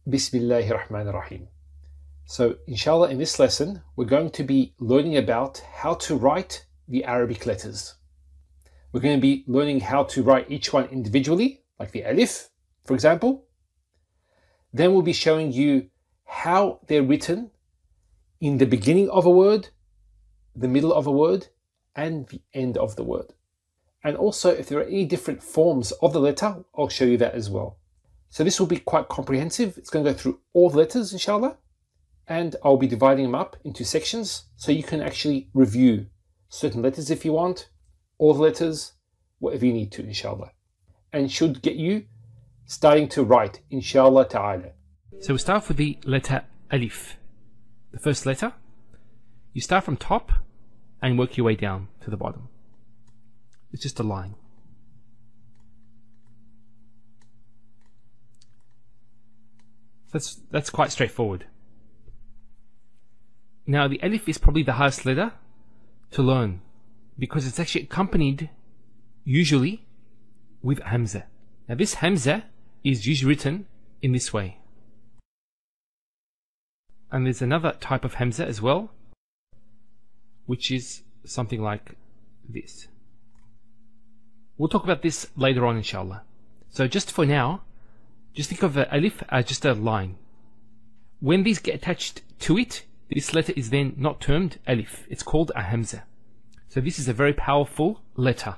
Bismillahir Rahmanir Rahim. So, inshallah, in this lesson, we're going to be learning about how to write the Arabic letters. We're going to be learning how to write each one individually, like the Alif, for example. Then we'll be showing you how they're written in the beginning of a word, the middle of a word, and the end of the word. And also, if there are any different forms of the letter, I'll show you that as well. So this will be quite comprehensive. It's going to go through all the letters, inshallah. And I'll be dividing them up into sections so you can actually review certain letters if you want, all the letters, whatever you need to, inshallah. And should get you starting to write, inshallah ta'ala. So we start with the letter Alif. The first letter. You start from top and work your way down to the bottom. It's just a line. That's quite straightforward. Now the Alif is probably the hardest letter to learn because it's actually accompanied usually with Hamza. Now this Hamza is usually written in this way. And there's another type of Hamza as well, which is something like this. We'll talk about this later on, inshallah. So just for now, just think of the Alif as just a line. When these get attached to it, this letter is then not termed Alif. It's called a Hamza. So this is a very powerful letter,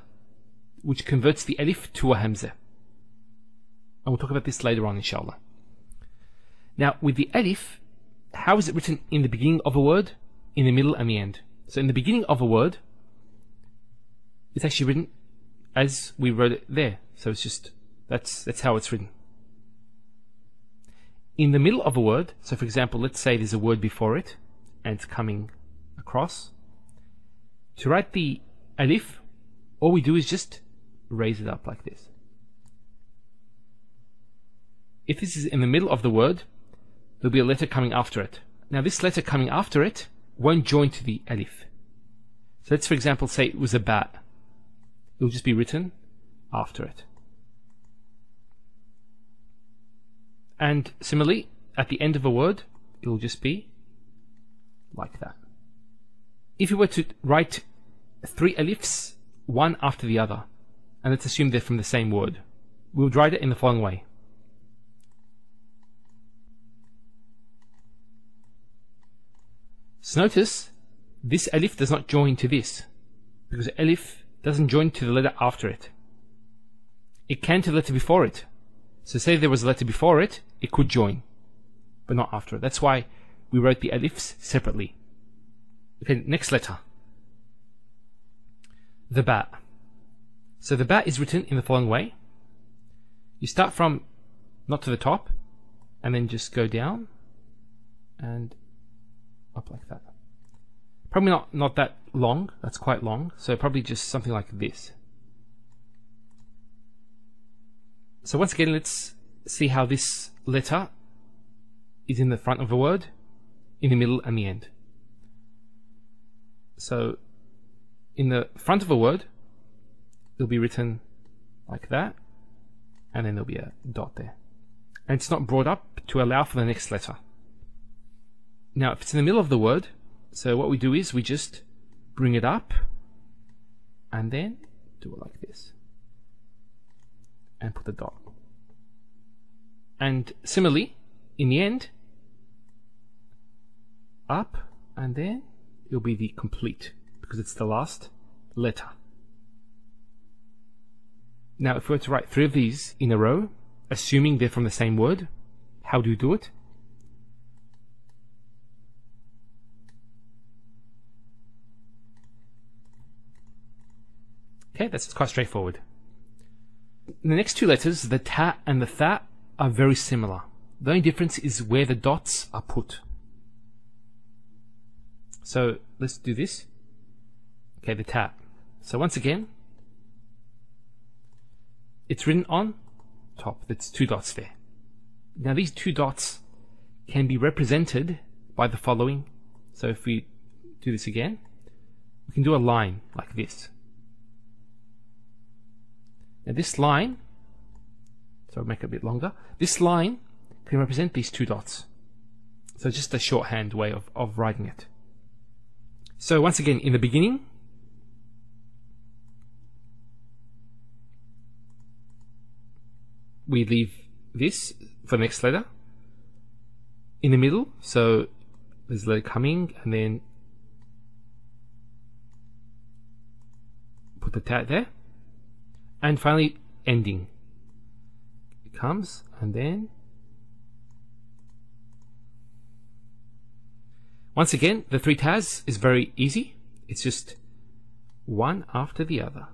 which converts the Alif to a Hamza. And we'll talk about this later on, inshallah. Now, with the Alif, how is it written in the beginning of a word, in the middle, and the end? So in the beginning of a word, it's actually written as we wrote it there. So it's just, that's how it's written. In the middle of a word, so for example, let's say there's a word before it, and it's coming across. To write the Alif, all we do is just raise it up like this. If this is in the middle of the word, there'll be a letter coming after it. Now this letter coming after it won't join to the Alif. So let's for example say it was a ba. It will just be written after it. And similarly, at the end of a word, it will just be like that. If you were to write 3 Alifs, one after the other, and let's assume they're from the same word, we'll write it in the following way. So notice, this Alif does not join to this, because Alif doesn't join to the letter after it. It can to the letter before it. So say there was a letter before it, it could join, but not after it. That's why we wrote the Alifs separately. Okay, next letter. The ba. So the ba is written in the following way. You start from not to the top, and then just go down, and up like that. Probably not that long, that's quite long, so probably just something like this. So once again, let's see how this letter is in the front of a word, in the middle and the end. So in the front of a word, it'll be written like that, and then there'll be a dot there. And it's not brought up to allow for the next letter. Now if it's in the middle of the word, so what we do is we just bring it up and then do it like this and put the dot. And similarly, in the end, up and then it'll be the complete because it's the last letter. Now if we were to write 3 of these in a row, assuming they're from the same word, how do you do it? Okay, that's quite straightforward. The next 2 letters, the Thaa and the Thaa, are very similar. The only difference is where the dots are put. So let's do this. Okay, the Thaa. So once again, it's written on top. There's 2 dots there. Now these 2 dots can be represented by the following. So if we do this again, we can do a line like this. Now this line, so I'll make it a bit longer, this line can represent these two dots. So just a shorthand way of writing it. So once again, in the beginning, we leave this for the next letter. In the middle, so there's a letter coming, and then put the Thaa there. And finally, ending. It comes, and then once again, the three Thaas is very easy. It's just one after the other.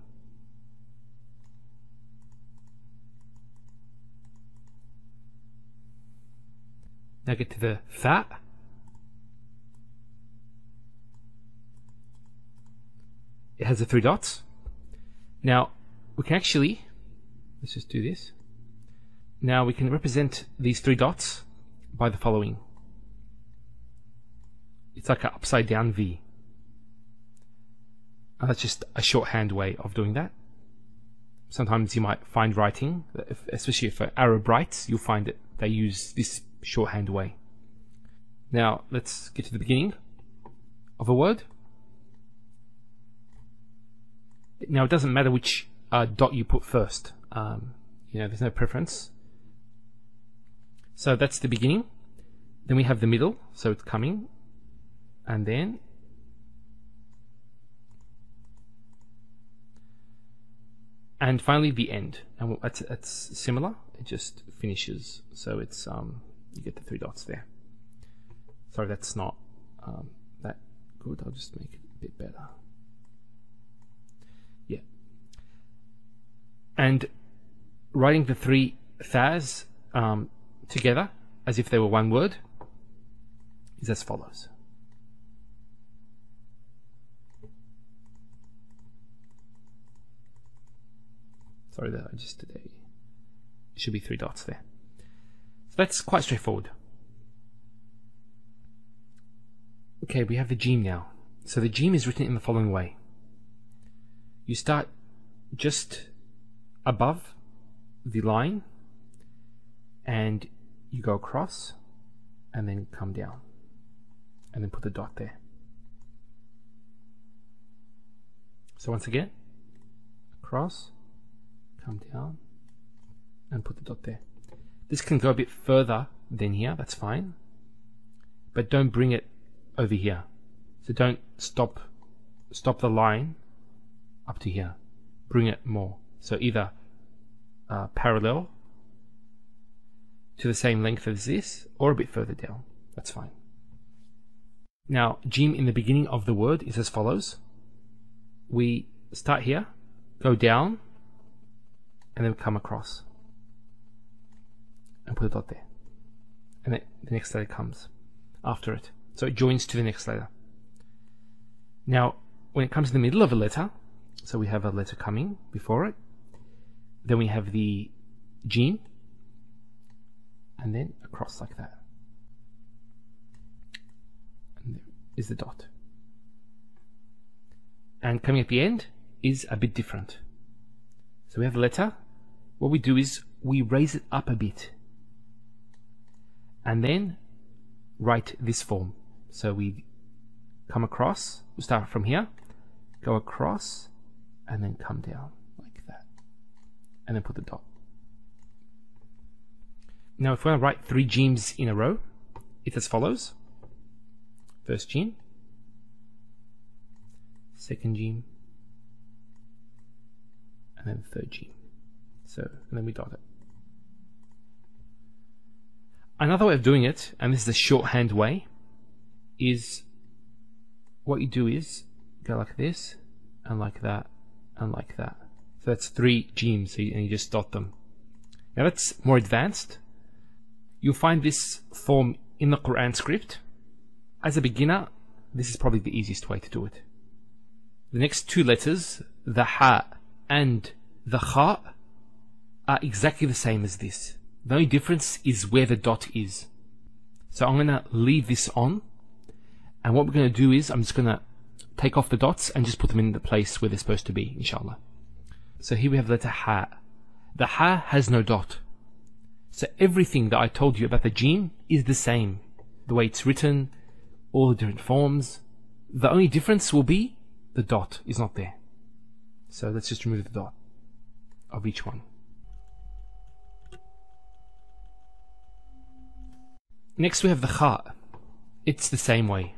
Now get to the Thaa. It has the three dots. Now we can actually, let's just do this. Now we can represent these three dots by the following. It's like an upside down V. And that's just a shorthand way of doing that. Sometimes you might find writing, especially for Arab writes, you'll find that they use this shorthand way. Now let's get to the beginning of a word. Now it doesn't matter which dot you put first. There's no preference. So that's the beginning. Then we have the middle, so it's coming, and then and finally the end. And it's similar. It just finishes. So it's you get the three dots there. Sorry, that's not that good. I'll just make it a bit better. Yeah. And writing the three Thaas together as if they were one word is as follows. Sorry that I just did it should be three dots there. So that's quite straightforward. Okay, we have the Jeem now. So the Jeem is written in the following way. You start just above the line and you go across and then come down and then put the dot there. So once again, across, come down and put the dot there. This can go a bit further than here, that's fine, but don't bring it over here. So don't stop the line up to here. Bring it more. So either parallel to the same length as this, or a bit further down. That's fine. Now, Jeem in the beginning of the word is as follows. We start here, go down, and then come across and put a dot there, and then the next letter comes after it, so it joins to the next letter. Now when it comes to the middle of a letter, so we have a letter coming before it, then we have the Jeem, and then across like that, and there is the dot. And coming at the end is a bit different. So we have the letter. What we do is we raise it up a bit and then write this form. So we come across, we start from here, go across, and then come down like that, and then put the dot. Now if we want to write three Jeems in a row, it's as follows. First Jeem, second Jeem, and then third Jeem. So, and then we dot it. Another way of doing it, and this is the shorthand way, is what you do is go like this, and like that, and like that. So that's three Jeems, and you just dot them. Now that's more advanced. You'll find this form in the Quran script. As a beginner, this is probably the easiest way to do it. The next two letters, the Ha and the Khaa, are exactly the same as this. The only difference is where the dot is. So I'm going to leave this on, and what we're going to do is I'm just going to take off the dots and just put them in the place where they're supposed to be, inshallah. So here we have the letter Ha. The Ha has no dot. So everything that I told you about the Jeem is the same. The way it's written, all the different forms. The only difference will be the dot is not there. So let's just remove the dot of each one. Next we have the Khaa. It's the same way,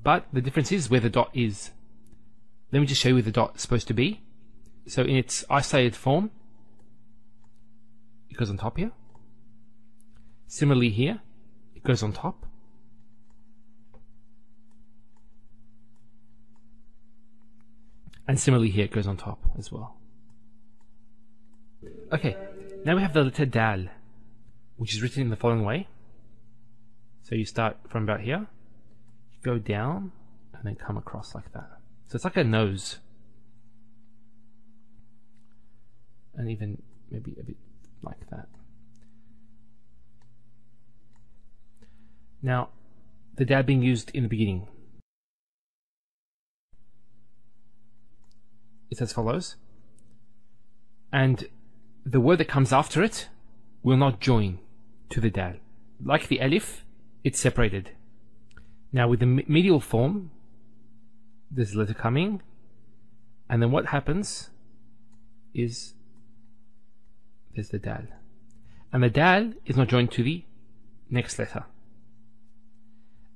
but the difference is where the dot is. Let me just show you where the dot is supposed to be. So in its isolated form, it goes on top here. Similarly here, it goes on top. And similarly here, it goes on top as well. Okay, now we have the letter daal, which is written in the following way. So you start from about here, you go down, and then come across like that. So it's like a nose. And even maybe a bit like that. Now, the daal being used in the beginning. It's as follows. And the word that comes after it will not join to the daal. Like the Alif, it's separated. Now with the medial form, there's a letter coming, and then what happens is there's the daal. And the daal is not joined to the next letter.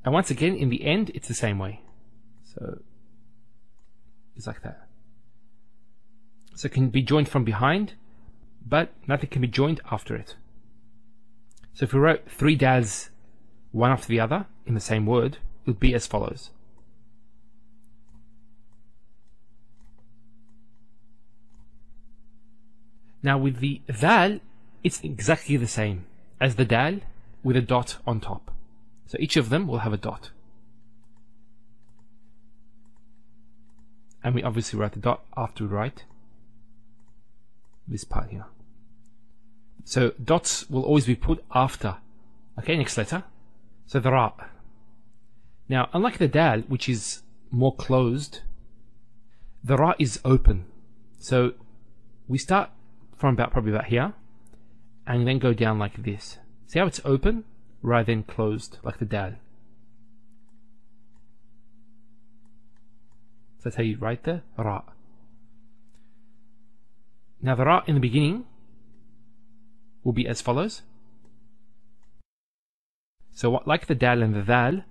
And once again, in the end, it's the same way. So it's like that. So it can be joined from behind, but nothing can be joined after it. So if we wrote 3 daals one after the other in the same word, it would be as follows. Now with the dhaal, it's exactly the same as the daal with a dot on top. So each of them will have a dot. And we obviously write the dot after we write this part here. So dots will always be put after. Okay, next letter. So the ra. Now, unlike the daal, which is more closed, the ra is open. So we start from probably about here, and then go down like this. See how it's open rather than closed like the daal. So that's how you write the ra. Now the ra in the beginning will be as follows. So like the daal and the dhaal,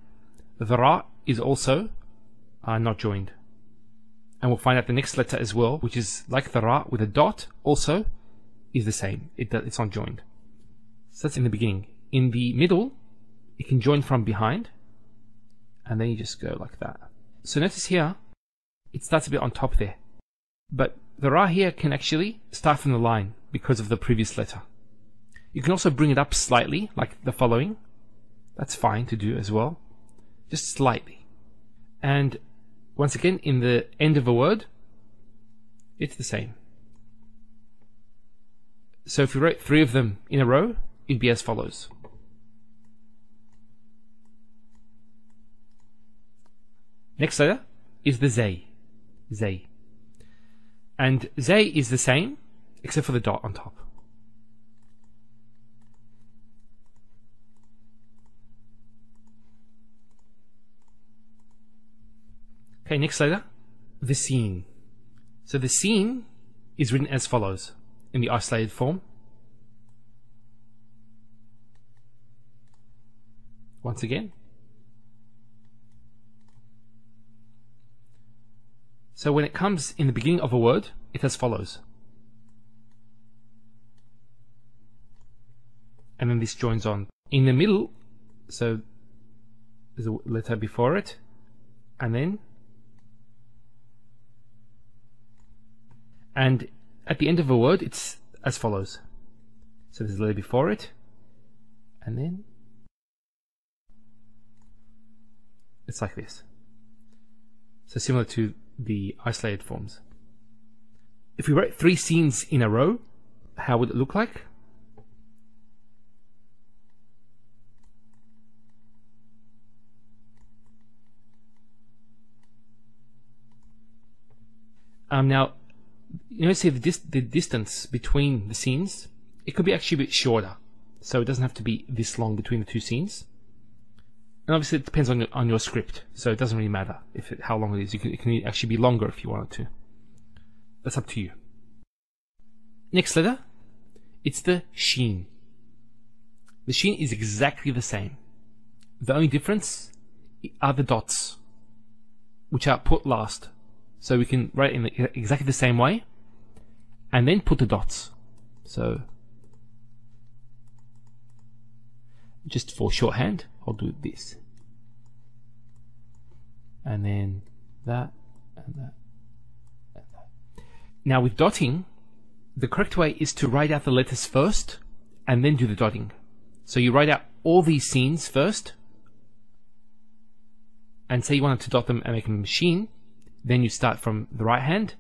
the ra is also not joined. And we'll find out the next letter as well, which is like the ra with a dot, also is the same. It's not joined. So that's in the beginning. In the middle, it can join from behind, and then you just go like that. So notice here, it starts a bit on top there. But the ra here can actually start from the line because of the previous letter. You can also bring it up slightly, like the following. That's fine to do as well. Just slightly. And once again, in the end of a word, it's the same. So if we wrote 3 of them in a row, it'd be as follows. Next letter is the zaay. Zaay. And zaay is the same, except for the dot on top. Okay, next letter, the sheen. So the sheen is written as follows in the isolated form. Once again. So when it comes in the beginning of a word, it's as follows. And then this joins on. In the middle, so there's a letter before it, and then, and at the end of a word, it's as follows. So there's a letter before it, and then it's like this. So similar to the isolated forms. If we wrote 3 sheens in a row, how would it look like? Now, you know, see the distance between the sheens, it could be actually a bit shorter. so it doesn't have to be this long between the two scenes. And obviously it depends on your script, so it doesn't really matter how long it is. It can actually be longer if you want it to. That's up to you. Next letter, it's the sheen. The sheen is exactly the same. The only difference are the dots, which are put last. So we can write in exactly the same way, and then put the dots. So, just for shorthand, I'll do this. And then that, and that, and that. Now with dotting, the correct way is to write out the letters first, and then do the dotting. So you write out all these scenes first, and say you wanted to dot them and make them sheen, then you start from the right hand,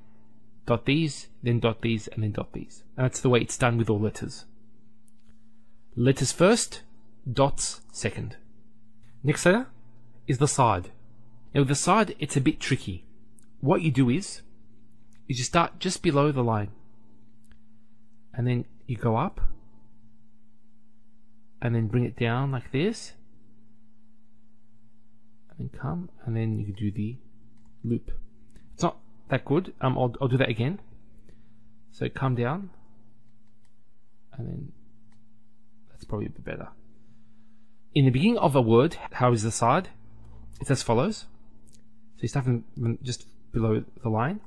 dot these, then dot these, and then dot these. And that's the way it's done with all letters. Letters first, dots second. Next letter is the side. Now with the side, it's a bit tricky. What you do is you start just below the line, and then you go up, and then bring it down like this, and then come, and then you do the loop. It's not that good. I'll do that again. So come down, and then that's probably a bit better. In the beginning of a word, how is the side? It's as follows. So you start from just below the line,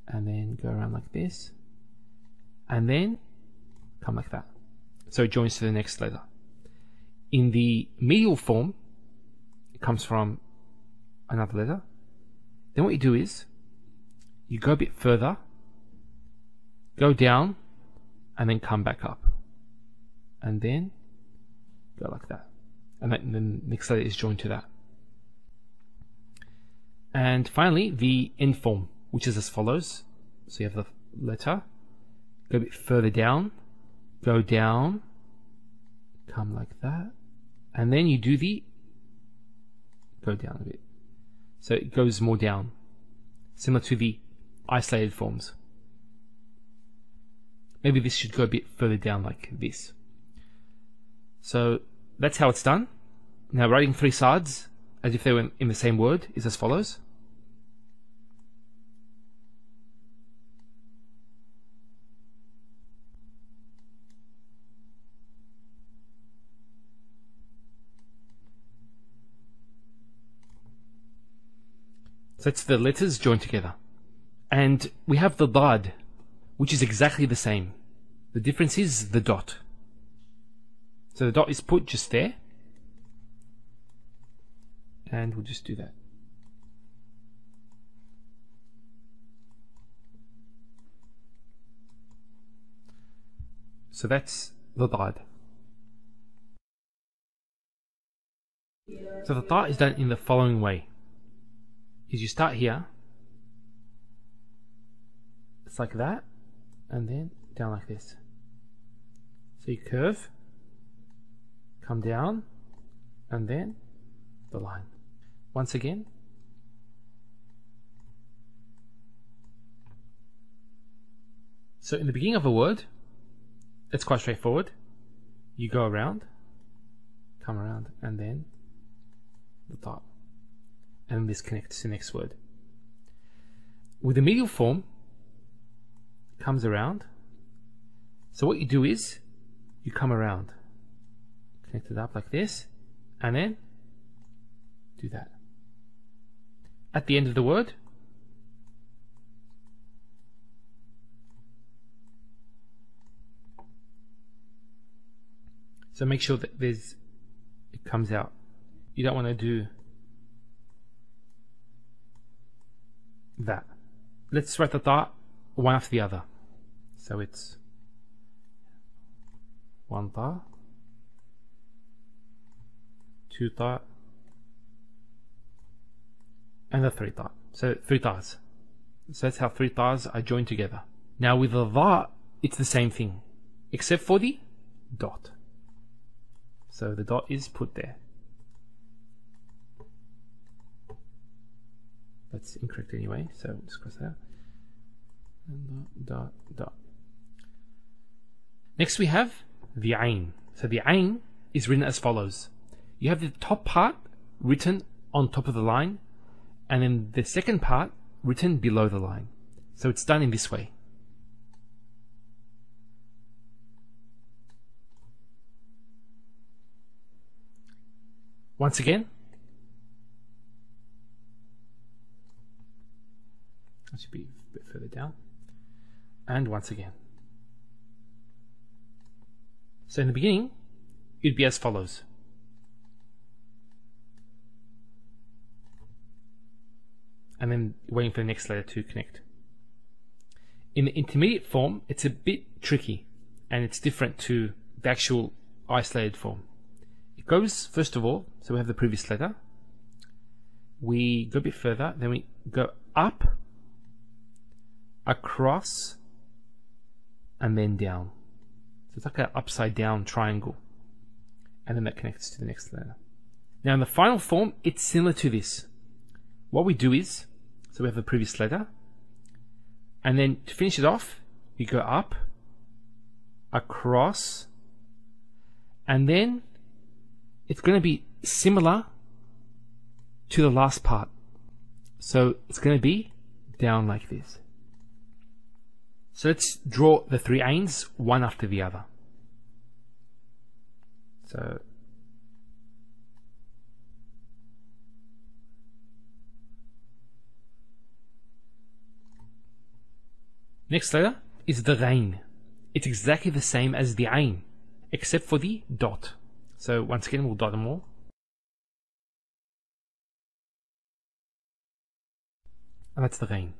and then go around like this, and then come like that. So it joins to the next letter. In the medial form, it comes from another letter. Then what you do is you go a bit further, go down, and then come back up, and then go like that, and then the next letter is joined to that. And finally, the end form, which is as follows. So you have the letter, go a bit further down, go down, come like that, and then you do the go down a bit. So it goes more down, similar to the isolated forms. Maybe this should go a bit further down like this. So that's how it's done. Now writing three sides as if they were in the same word is as follows. So that's the letters joined together. And we have the Dhaad, which is exactly the same. The difference is the dot. So the dot is put just there. And we'll just do that. So that's the Dhaad. So the Thaa is done in the following way. Is you start here, it's like that, and then down like this. So you curve, come down, and then the line. Once again. So in the beginning of a word, it's quite straightforward. You go around, come around, and then the top. And this connects to the next word. With the medial form, it comes around. So what you do is, you come around, connect it up like this, and then do that. At the end of the word, so make sure that it comes out. You don't want to do that. Let's write the Thaa one after the other. So it's one Thaa, two Thaa, and the three Thaa. So three Thaas. So that's how three Thaas are joined together. Now with the Dhaa, it's the same thing, except for the dot. So the dot is put there. That's incorrect anyway, so just cross that out. And dot, dot. Next we have the Ghayn. So the ayn is written as follows. You have the top part written on top of the line, and then the second part written below the line. So it's done in this way. Once again, that should be a bit further down, and once again. So in the beginning, it'd be as follows. And then waiting for the next letter to connect. In the intermediate form, it's a bit tricky, and it's different to the actual isolated form. It goes, first of all, so we have the previous letter. We go a bit further, then we go up, across, and then down. So it's like an upside down triangle. And then that connects to the next letter. Now in the final form, it's similar to this. What we do is, so we have the previous letter, and then to finish it off, we go up, across, and then it's going to be similar to the last part. So it's going to be down like this. So let's draw the three ayns one after the other. So next letter is the Ghayn. It's exactly the same as the ayn, except for the dot. So once again, we'll dot them all. And that's the Ghayn.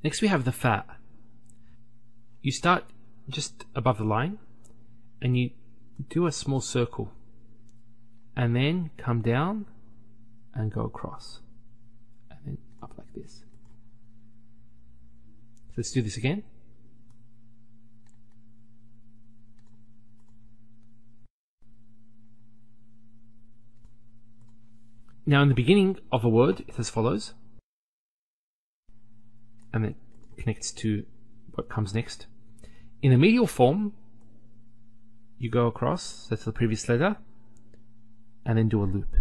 Next we have the Thaa. You start just above the line, and you do a small circle, and then come down and go across, and then up like this. So let's do this again. Now in the beginning of a word, it's as follows, and it connects to what comes next. In the medial form, you go across, that's the previous letter, and then do a loop,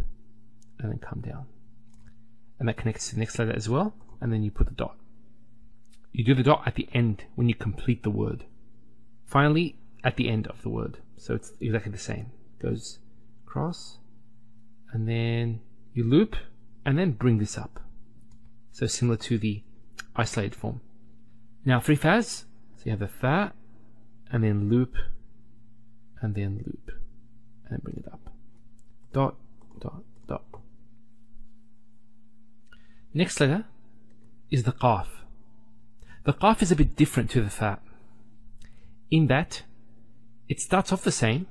and then come down. And that connects to the next letter as well, and then you put the dot. You do the dot at the end when you complete the word. Finally, at the end of the word. So it's exactly the same. Goes across, and then you loop, and then bring this up. So similar to the isolated form. Now three Thaas. So you have the Thaa, and then loop, and then loop, and then bring it up. Dot, dot, dot. Next letter is the Qaaf. The Qaaf is a bit different to the Thaa, in that it starts off the same,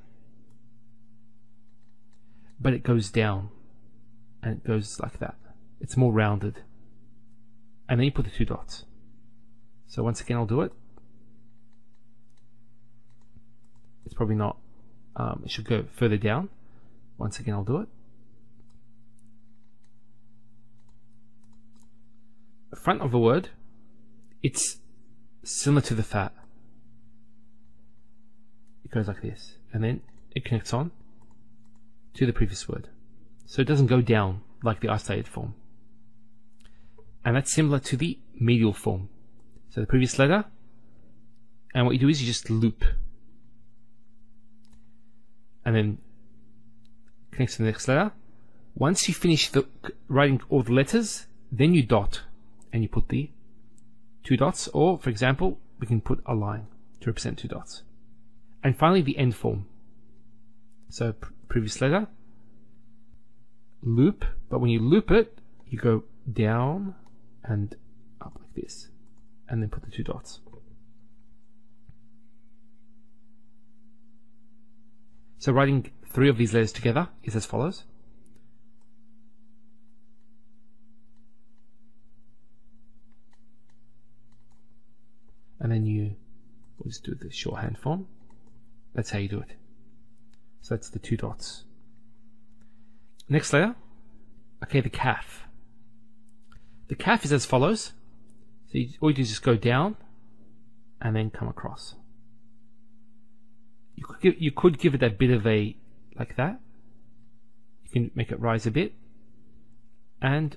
but it goes down, and it goes like that. It's more rounded. And then you put the two dots. So once again, I'll do it. It's probably not, it should go further down. Once again, I'll do it. The front of the word, it's similar to the Thaa. It goes like this, and then it connects on to the previous word. So it doesn't go down like the isolated form. And that's similar to the medial form. So the previous letter, and what you do is you just loop, and then connects to the next letter. Once you finish writing all the letters, then you dot, and you put the two dots, or for example, we can put a line to represent two dots. And finally, the end form. So previous letter, loop, but when you loop it, you go down and up like this, and then put the two dots. So writing three of these letters together is as follows. And then we'll just do the shorthand form. That's how you do it. So that's the two dots. Next letter, okay, the kaaf. The kaaf is as follows. So all you do is just go down and then come across. You could give it a bit of a, like that. You can make it rise a bit. And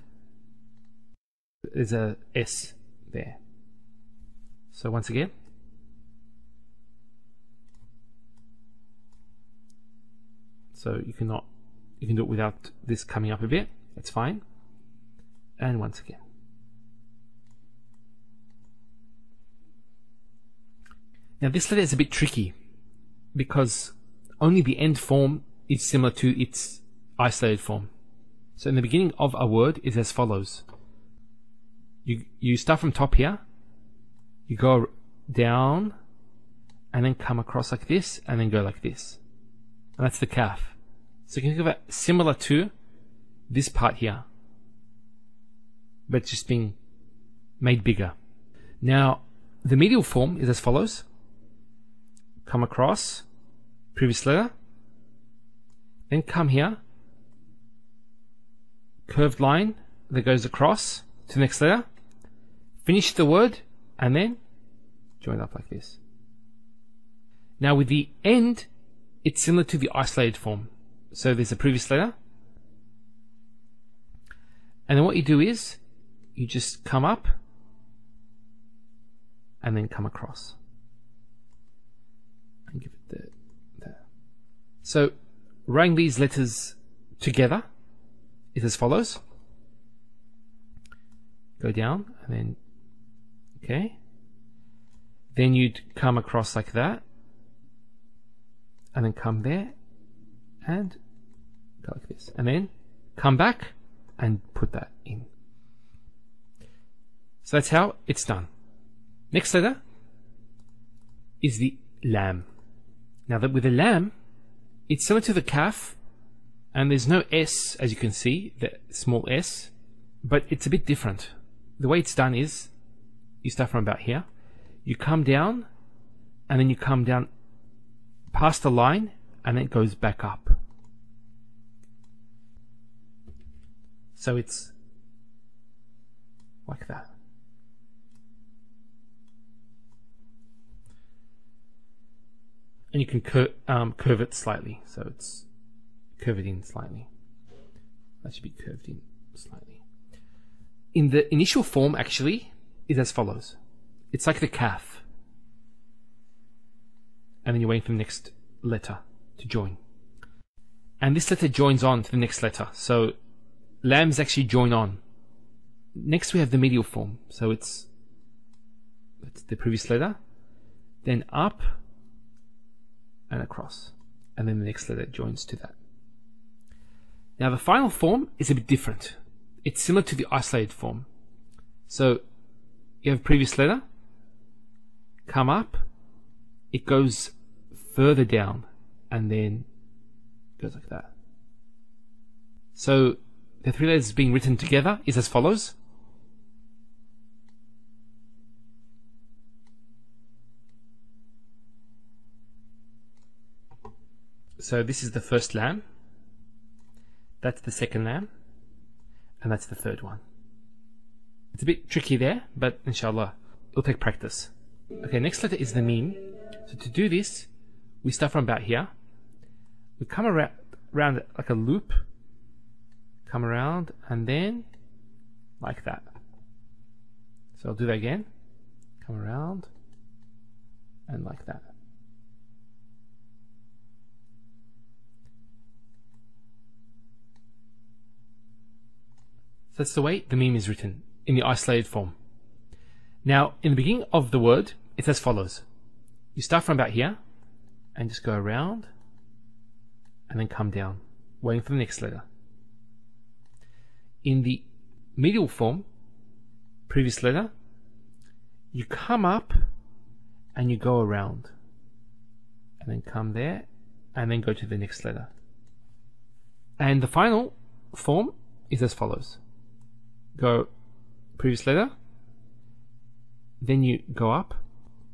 there's a S there. So once again. So you can do it without this coming up a bit. That's fine. And once again. Now this letter is a bit tricky because only the end form is similar to its isolated form. So in the beginning of a word is as follows. You start from top here, you go down, and then come across like this, and then go like this. And that's the kaaf. So you can think of it similar to this part here, but just being made bigger. Now, the medial form is as follows. Come across, previous letter, then come here, curved line that goes across to the next letter, finish the word, and then join up like this. Now with the end, it's similar to the isolated form. So there's a previous letter, and then what you do is you just come up and then come across and give it there. So writing these letters together is as follows. Go down and then, okay, then you'd come across like that and then come there and go like this, and then come back and put that in. So that's how it's done. Next letter is the laam. Now that with the laam, it's similar to the kaaf, and there's no S, as you can see, the small S, but it's a bit different. The way it's done is you start from about here, you come down, and then you come down past the line, and then it goes back up. So it's like that. And you can curve it slightly, so it's curve it in slightly. That should be curved in slightly. In the initial form, actually, is as follows. It's like the kaaf, and then you're waiting for the next letter to join. And this letter joins on to the next letter, so lambs actually join on. Next we have the medial form, so that's the previous letter, then up and across, and then the next letter joins to that. Now the final form is a bit different. It's similar to the isolated form. So you have previous letter, come up, it goes further down, and then goes like that. So the three letters being written together is as follows. So this is the first lam, that's the second lam, and that's the third one. It's a bit tricky there, but inshallah, it'll take practice. Okay, next letter is the meem. So to do this, we start from about here. We come around like a loop, come around, and then like that. So I'll do that again. Come around, and like that. So that's the way the meem is written in the isolated form. Now, in the beginning of the word, it's as follows. You start from about here and just go around and then come down, waiting for the next letter. In the medial form, previous letter, you come up and you go around and then come there and then go to the next letter. And the final form is as follows. Go previous letter, then you go up,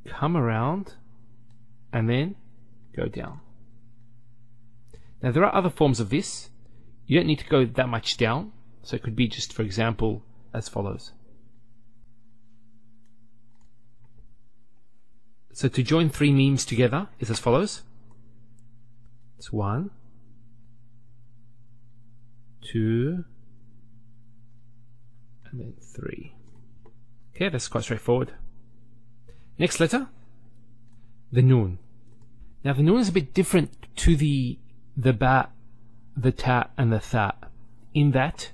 come around, and then go down. Now there are other forms of this. You don't need to go that much down, so it could be just, for example, as follows. So to join three memes together is as follows. It's 1, 2, and then 3. Okay, that's quite straightforward. Next letter, the noon. Now the noon is a bit different to the ba, the ta, and the tha, in that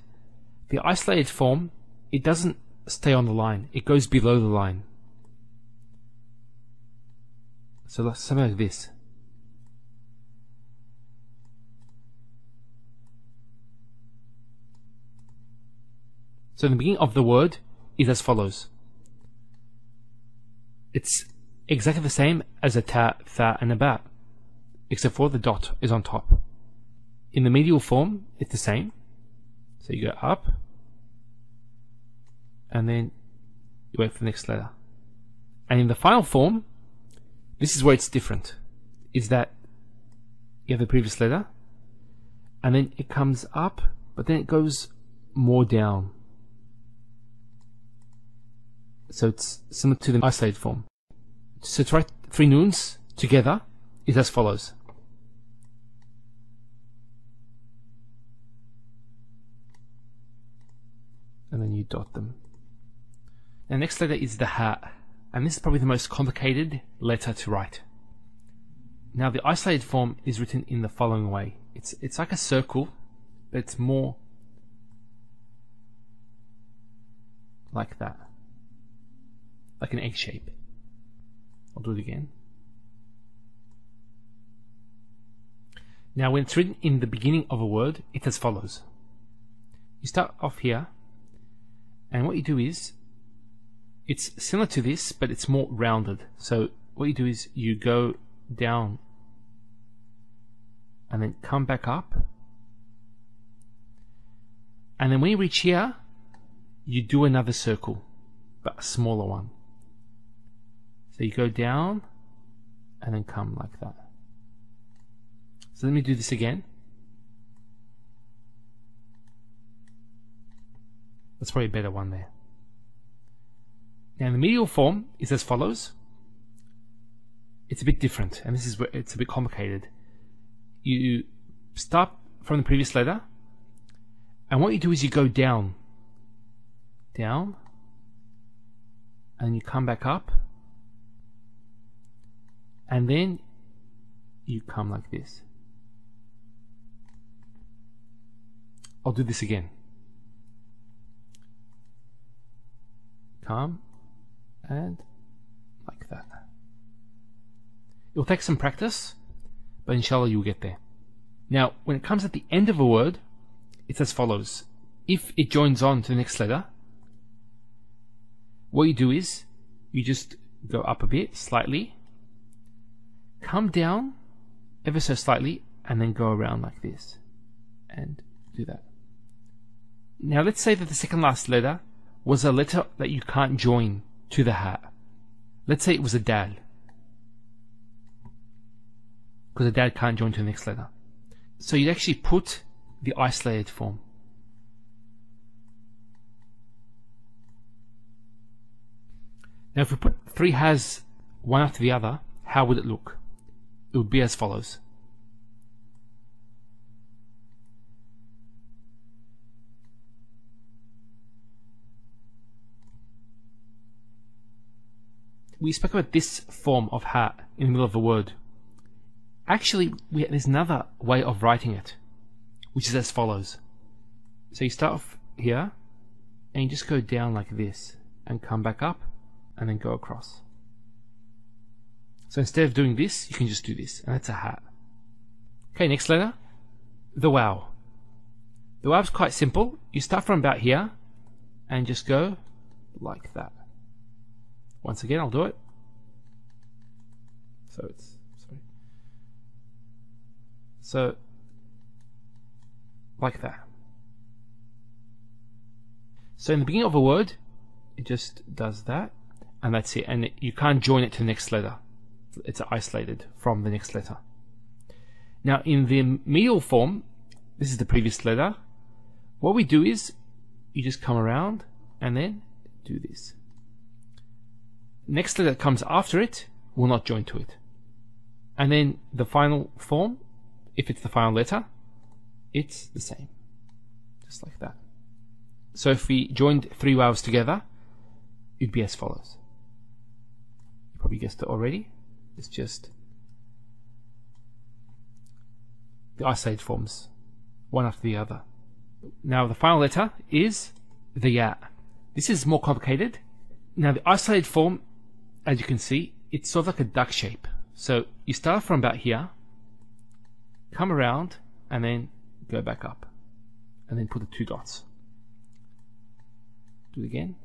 the isolated form, it doesn't stay on the line, it goes below the line. So something like this. So the beginning of the word is as follows. It's exactly the same as a ta, tha, and a ba, except for the dot is on top. In the medial form, it's the same. So you go up, and then you wait for the next letter. And in the final form, this is where it's different. Is that you have the previous letter, and then it comes up, but then it goes more down. So it's similar to the isolated form. So to write 3 noons together is as follows. And then you dot them. The next letter is the ha, and this is probably the most complicated letter to write. Now the isolated form is written in the following way. It's like a circle, but it's more like that. Like an egg shape. I'll do it again. Now when it's written in the beginning of a word, it's as follows. You start off here, and what you do is, it's similar to this, but it's more rounded. So what you do is you go down and then come back up, and then when you reach here, you do another circle, but a smaller one. So you go down and then come like that. So let me do this again. That's probably a better one there. Now the medial form is as follows. It's a bit different, and this is where it's a bit complicated. You start from the previous letter, and what you do is you go down, down, and you come back up, and then you come like this. I'll do this again. Come and like that. It will take some practice, but inshallah you'll get there. Now when it comes at the end of a word, it's as follows. If it joins on to the next letter, what you do is you just go up a bit, slightly, come down ever so slightly, and then go around like this and do that. Now let's say that the second last letter was a letter that you can't join to the ha. Let's say it was a daal, because a daal can't join to the next letter. So you'd actually put the isolated form. Now if we put 3 has one after the other, how would it look? It would be as follows. We spoke about this form of ha in the middle of a word. Actually, there's another way of writing it, which is as follows. So you start off here, and you just go down like this, and come back up, and then go across. So instead of doing this, you can just do this, and that's a ha. Okay, next letter, the waaw. The waaw is quite simple. You start from about here, and just go like that. Once again, I'll do it. So like that. So in the beginning of a word, it just does that, and that's it. And you can't join it to the next letter. It's isolated from the next letter. Now in the medial form, this is the previous letter. What we do is you just come around and then do this. Next letter that comes after it will not join to it. And then the final form if it's the final letter, it's the same. Just like that. So if we joined three vowels together, it'd be as follows. You probably guessed it already. It's just the isolated forms, one after the other. Now the final letter is the ya. This is more complicated. Now the isolated form, as you can see, it's sort of like a duck shape. So you start from about here, come around, and then go back up, and then put the two dots. Do it again,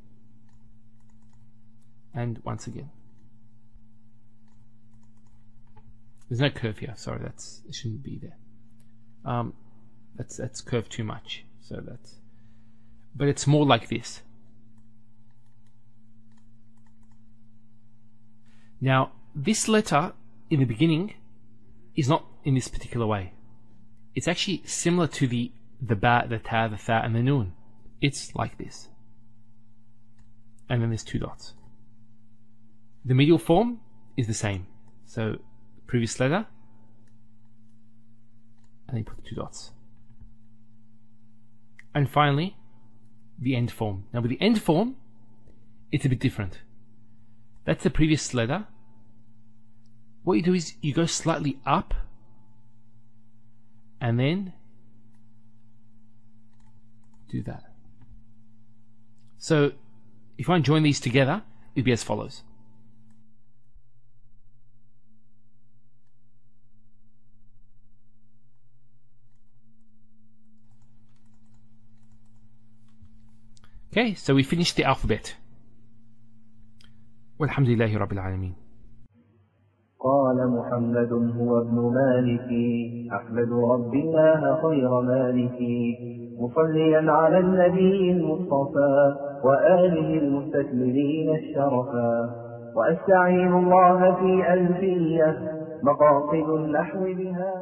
and once again. There's no curve here. Sorry, it shouldn't be there. That's curved too much. So but it's more like this. Now, this letter in the beginning is not in this particular way. It's actually similar to the ba, the ta, the tha, and the noon. It's like this. And then there's two dots. The medial form is the same. So, previous letter, and then you put the two dots. And finally, the end form. Now with the end form, it's a bit different. That's the previous letter. What you do is you go slightly up, and then do that. So if I join these together, it'd be as follows. Okay, so we finished the alphabet. Walhamdulillahi Rabbil Alameen. قال محمد هو ابن مالك أحمد رب الله خير مالك مصليا على النبي المصطفى وآله المستكملين الشرفا وأستعين الله في ألفية مقاصد النحو بها